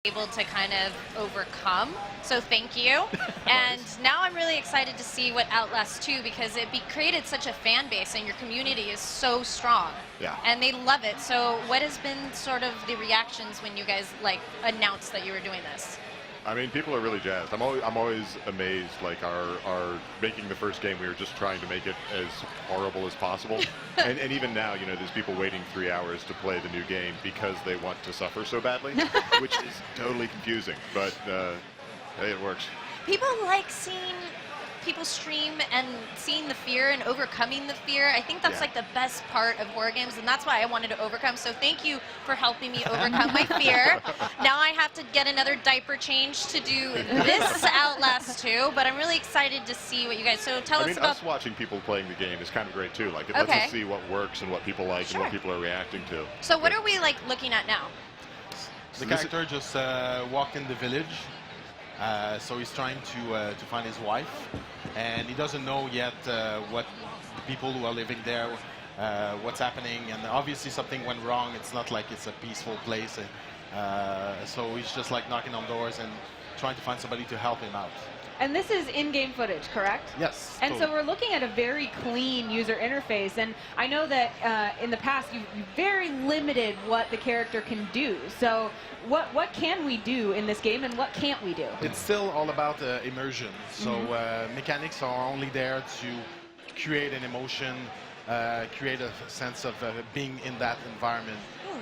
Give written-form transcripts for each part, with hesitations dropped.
able to kind of overcome. So thank you. And now I'm really excited to see what Outlast 2, because it created such a fan base and your community is so strong. Yeah. And they love it. So what has been sort of the reactions when you guys like announced that you were doing this? I mean, people are really jazzed. I'm always amazed. Like our making the first game, we were just trying to make it as horrible as possible. and even now, you know, there's people waiting 3 hours to play the new game because they want to suffer so badly, which is totally confusing. But hey, it works. People like seeing people stream and seeing the fear and overcoming the fear. I think that's like the best part of horror games, and that's why I wanted to overcome. So thank you for helping me overcome my fear. Now I have to get another diaper change to do this Outlast 2, but I'm really excited to see what you guys. So tell us about. Us watching people playing the game is kind of great too. Like it lets us see what works and what people like and what people are reacting to. So what are we like looking at now? The character just walked in the village. So he's trying to find his wife, and he doesn't know yet what the people who are living there, what's happening, and obviously something went wrong. It's not like it's a peaceful place, so he's just like knocking on doors and trying to find somebody to help him out. And this is in-game footage, correct? Yes. And so we're looking at a very clean user interface, and I know that in the past you very limited what the character can do. So what can we do in this game, and what can't we do? It's still all about immersion. So mechanics are only there to create an emotion, create a sense of being in that environment,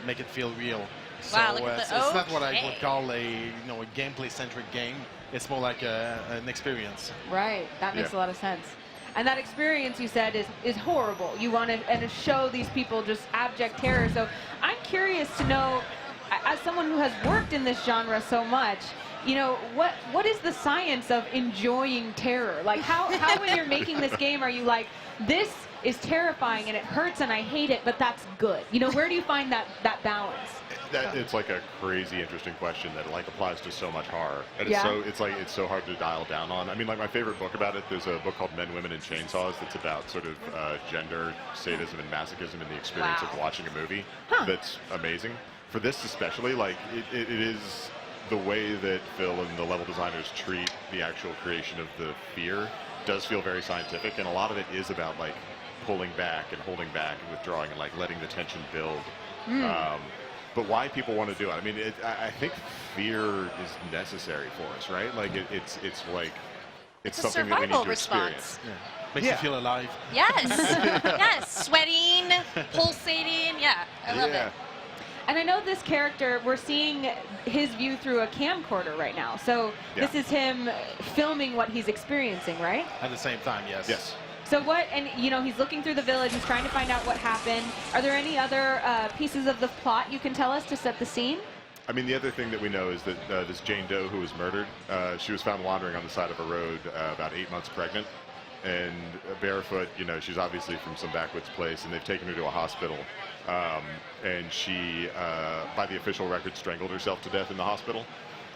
make it feel real. So Wow, it's not what I would call a a gameplay-centric game. It's more like an experience. Right, that makes a lot of sense. And that experience, you said, is horrible. You want to show these people just abject terror. So I'm curious to know, as someone who has worked in this genre so much, you know, what is the science of enjoying terror? Like, how when you're making this game are you like, this is terrifying and it hurts and I hate it, but that's good? You know, where do you find that balance? It's like a crazy interesting question that like applies to so much horror, and it's so hard to dial down on. I mean, like my favorite book about it, there's a book called Men, Women, and Chainsaws that's about sort of gender, sadism, and masochism and the experience of watching a movie. That's amazing. For this especially, like it is the way that Phil and the level designers treat the actual creation of the fear does feel very scientific, and a lot of it is about like pulling back and holding back and withdrawing and like letting the tension build. But why people want to do it? I mean, I think fear is necessary for us, right? Like it's something that we need to experience. Makes you feel alive. Yes, yes, sweating, pulsating. Yeah, I love it. And I know this character, we're seeing his view through a camcorder right now. So this is him filming what he's experiencing, right? At the same time, yes. Yes. So and you know, he's looking through the village, he's trying to find out what happened. Are there any other pieces of the plot you can tell us to set the scene? I mean, the other thing that we know is that this Jane Doe who was murdered, she was found wandering on the side of a road about 8 months pregnant and barefoot. You know, she's obviously from some backwoods place, and they've taken her to a hospital. And she, by the official record, strangled herself to death in the hospital.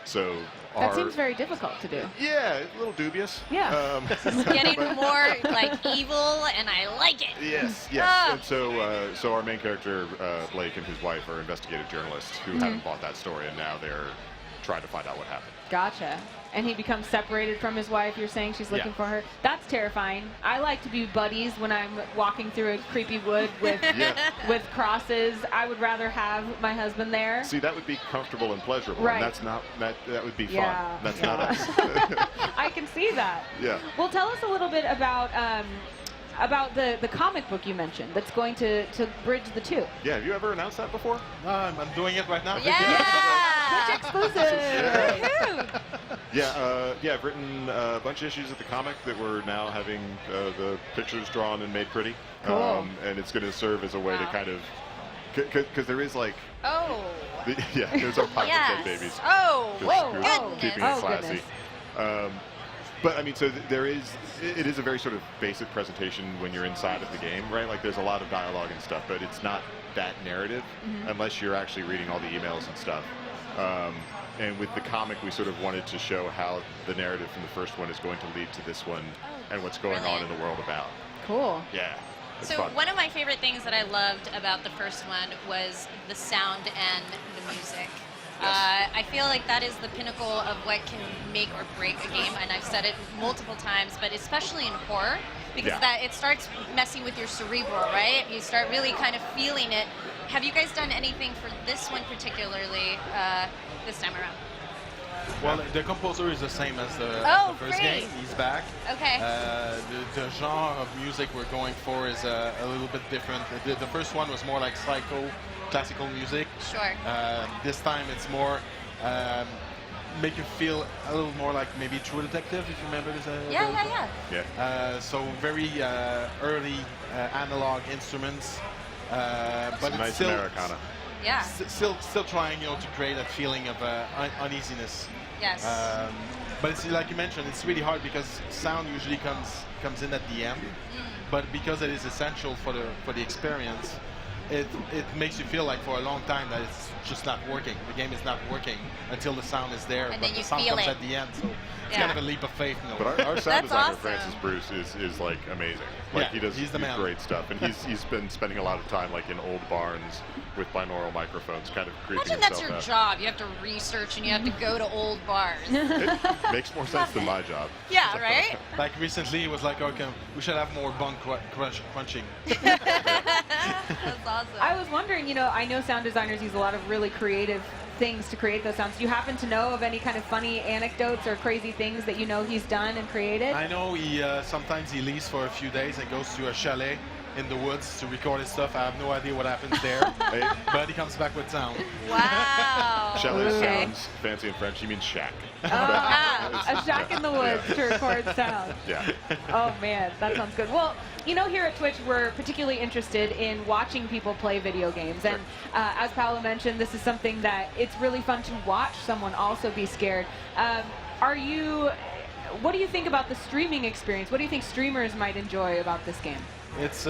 So that seems very difficult to do. Yeah, a little dubious. Yeah. It's getting more like evil, and I like it. Yes, yes. And so our main character, Blake, and his wife are investigative journalists who haven't bought that story, and now they're trying to find out what happened. Gotcha. And he becomes separated from his wife. You're saying she's looking for her. That's terrifying. I like to be buddies when I'm walking through a creepy wood with with crosses. I would rather have my husband there. See, that would be comfortable and pleasurable. Right. And that's not that would be fun. That's not us. I can see that. Yeah. Well, tell us a little bit about the comic book you mentioned that's going to bridge the two. Yeah, have you ever announced that before? No, I'm doing it right now. Yeah! Twitch exclusive! Yeah, I've written a bunch of issues of the comic that we're now having the pictures drawn and made pretty. Cool. And it's going to serve as a way to kind of, because there is like, there's our pirate dead babies. Oh, goodness. Keeping it classy. Goodness. But I mean, so it is a very sort of basic presentation when you're inside of the game, right? Like there's a lot of dialogue and stuff, but it's not that narrative unless you're actually reading all the emails and stuff. And with the comic, we sort of wanted to show how the narrative from the first one is going to lead to this one and what's going on in the world about. Cool. Yeah. So one of my favorite things that I loved about the first one was the sound and the music. I feel like that is the pinnacle of what can make or break a game, and I've said it multiple times, but especially in horror, because that it starts messing with your cerebral, right? You start really kind of feeling it. Have you guys done anything for this one particularly this time around? Well, the composer is the same as the first game. He's back. Okay. The genre of music we're going for is a little bit different. The first one was more like classical music. Sure. This time it's more make you feel a little more like maybe True Detective, if you remember this. Yeah. So very early analog instruments, but nice it's still Americana. Yeah. Still trying, to create that feeling of uneasiness. Yes. But it's like you mentioned, it's really hard because sound usually comes in at the end. But because it is essential for the experience, it makes you feel like for a long time that it's just not working. The game is not working until the sound is there, and but then the sound comes at the end. So it's kind of a leap of faith. But our sound designer, awesome. Francis Bruce, is like amazing. Like he does great stuff, and he's been spending a lot of time like in old barns with binaural microphones, kind of creeping Imagine that's your job. You have to research and you have to go to old bars. It makes more sense than my job. Yeah, right? Like recently, it was like, okay, we should have more bone crunching. That's awesome. I was wondering, I know sound designers use a lot of really creative things to create those sounds. Do you happen to know of any kind of funny anecdotes or crazy things that he's done and created? I know sometimes he leaves for a few days and goes to a chalet in the woods to record his stuff. I have no idea what happens there, but he comes back with sound. Wow. Chalet sounds fancy in French. He means shack. A shack in the woods to record sound. Yeah. Oh man, that sounds good. Well, here at Twitch, we're particularly interested in watching people play video games. And as Paolo mentioned, this is something that it's really fun to watch someone also be scared. What do you think about the streaming experience? What do you think streamers might enjoy about this game? It's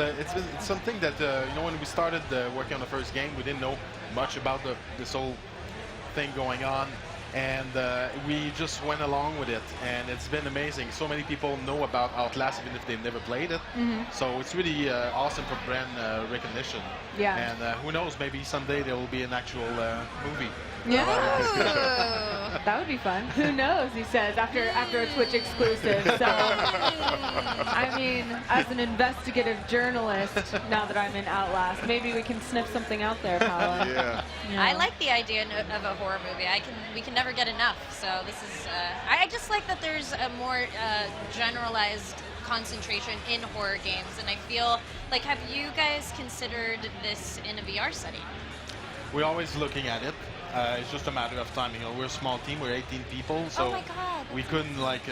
something that, when we started working on the first game, we didn't know much about this whole thing going on. And we just went along with it, and it's been amazing. So many people know about Outlast even if they've never played it. So it's really awesome for brand recognition. Yeah. And who knows, maybe someday there will be an actual movie. Yeah. That would be fun. Who knows, he says, after a Twitch exclusive. So, I mean, as an investigative journalist, now that I'm in Outlast, maybe we can sniff something out there, Paolo. Yeah. I like the idea of a horror movie. We can never get enough. So this is. I just like that there's a more generalized concentration in horror games, and I feel like, have you guys considered this in a VR setting? We're always looking at it. It's just a matter of time. We're a small team. We're 18 people, so we couldn't work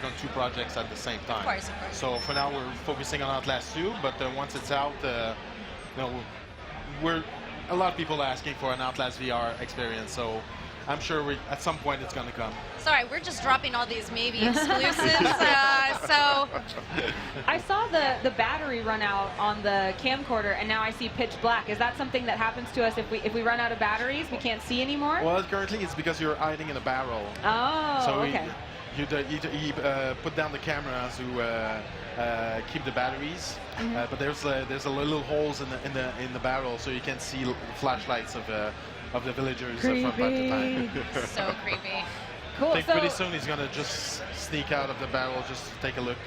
on 2 projects at the same time. Of course. So for now, we're focusing on Outlast 2. But once it's out, a lot of people are asking for an Outlast VR experience. So I'm sure at some point it's going to come. Sorry, we're just dropping all these maybe exclusives. So I saw the battery run out on the camcorder, and now I see pitch black. Is that something that happens to us if we run out of batteries? We can't see anymore? Well, currently it's because you're hiding in a barrel. Oh, so okay. You put down the camera to keep the batteries, but there's a little holes in the barrel, so you can see flashlights of the villagers from time to time. So creepy. Cool. I think pretty soon he's gonna just sneak out of the barrel just to take a look.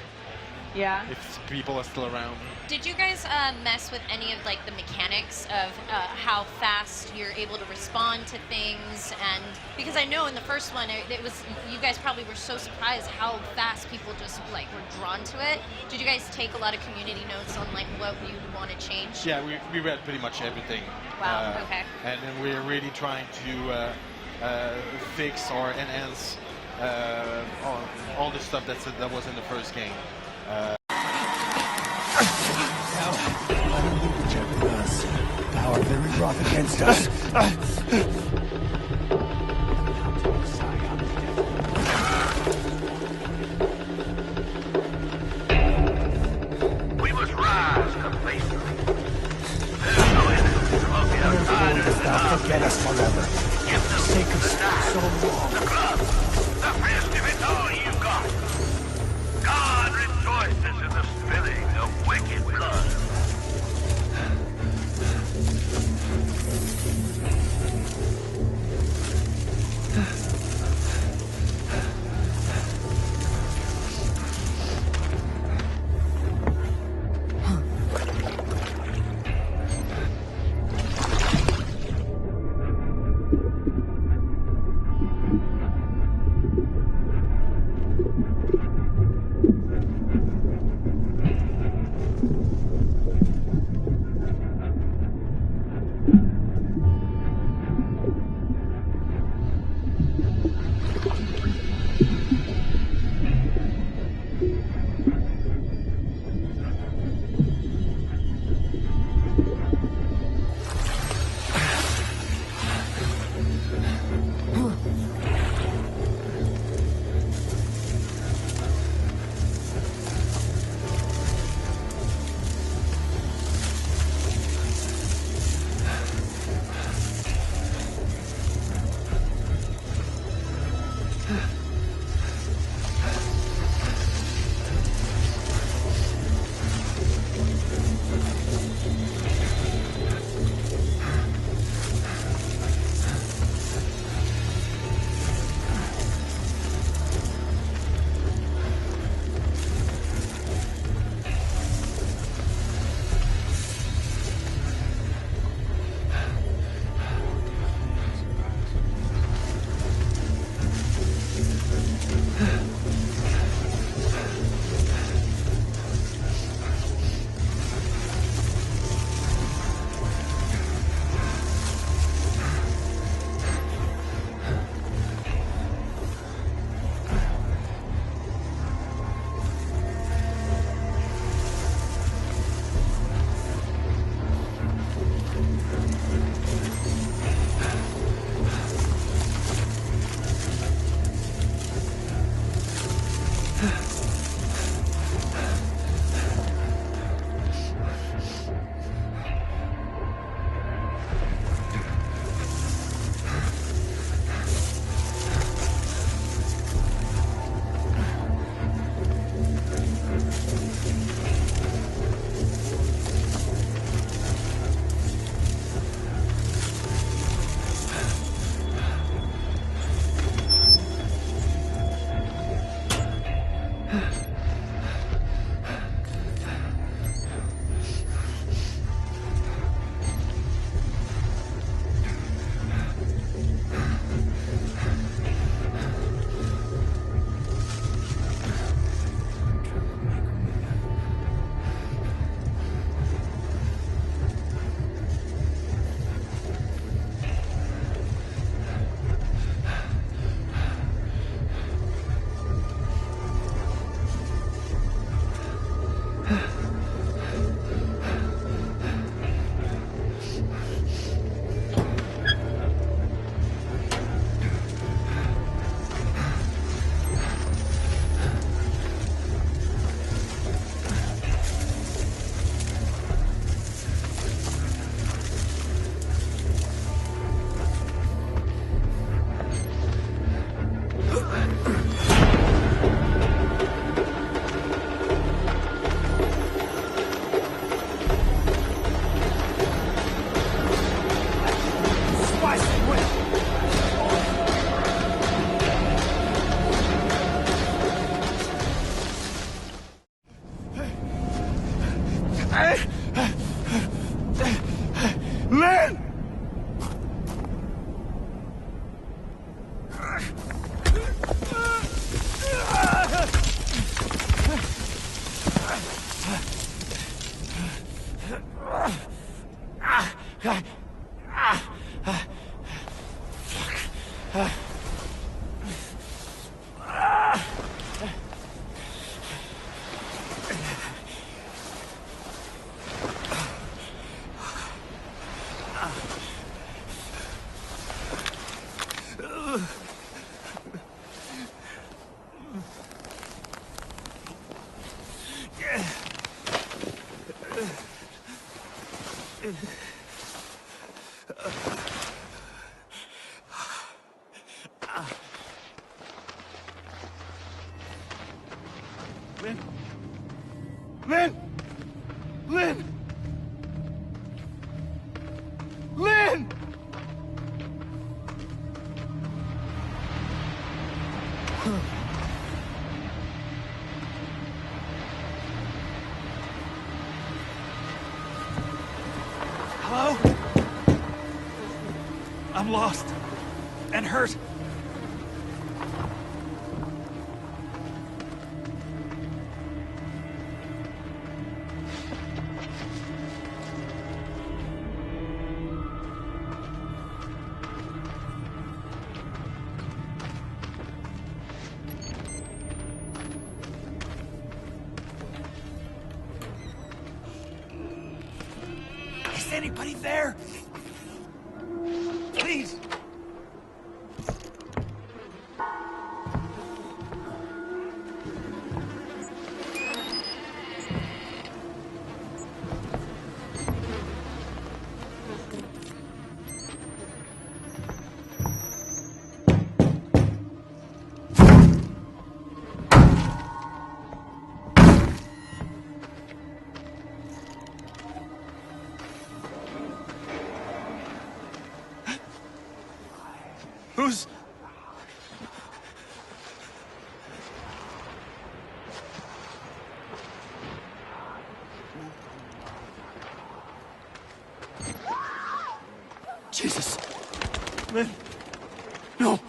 Yeah. If people are still around. Did you guys mess with any of the mechanics of how fast you're able to respond to things? And because I know in the first one it was, you guys probably were so surprised how fast people just were drawn to it. Did you guys take a lot of community notes on what you want to change? Yeah, we read pretty much everything. Wow. Okay. And then we're really trying to fix or enhance all the stuff that was in the first game. Power very wroth against us. We must rise to face them. There's no enemy will be outside of the Thou forget us forever. Give them Sacred so long. the club, the fist, if it's all you got. God rejoices in the spilling of wicked blood. Lynn! Lynn? Lynn! Lynn! Lynn! Hello? I'm lost and hurt. Is anybody there? Please. Who's... Jesus. Lynn. No.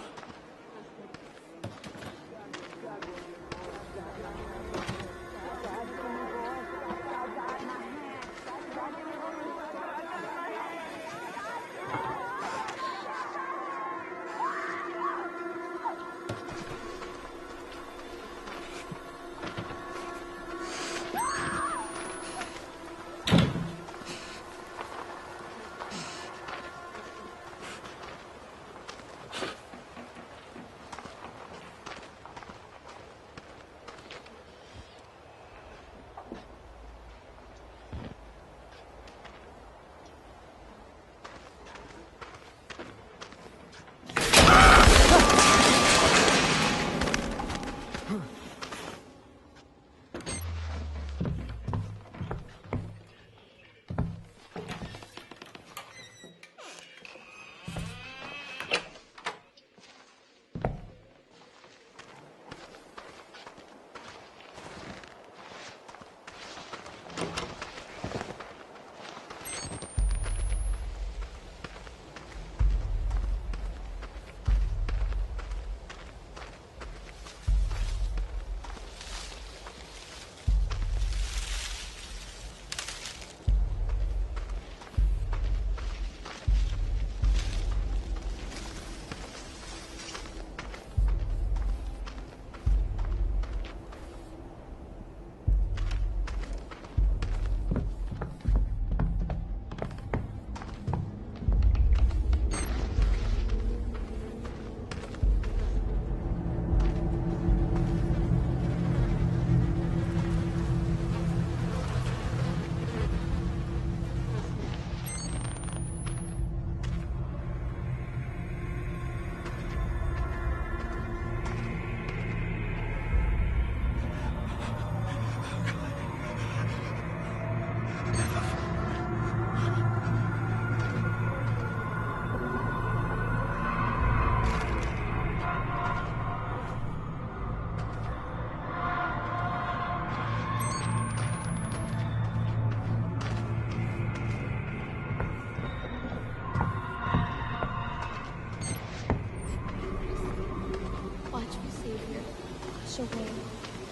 away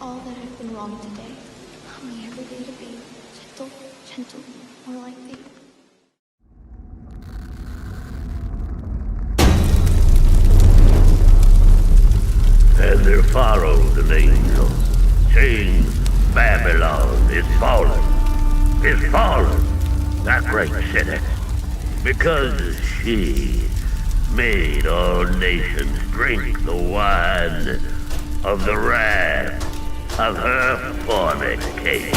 all that I've been wrong today. Help me every day to be gentle, gentle, more like thee. And there followed an angel, saying, Babylon is fallen, that great city, because she made all nations drink the wine of the wrath of her fornication.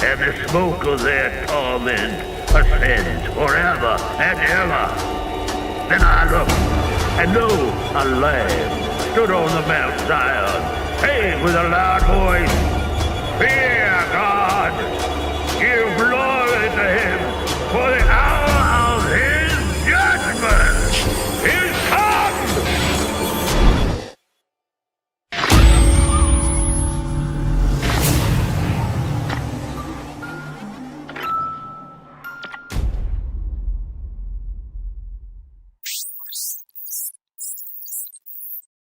And the smoke of their torment ascends forever and ever. Then I looked, and lo, a lamb stood on the Mount Zion, saying with a loud voice, Fear God, give glory to him, for the hour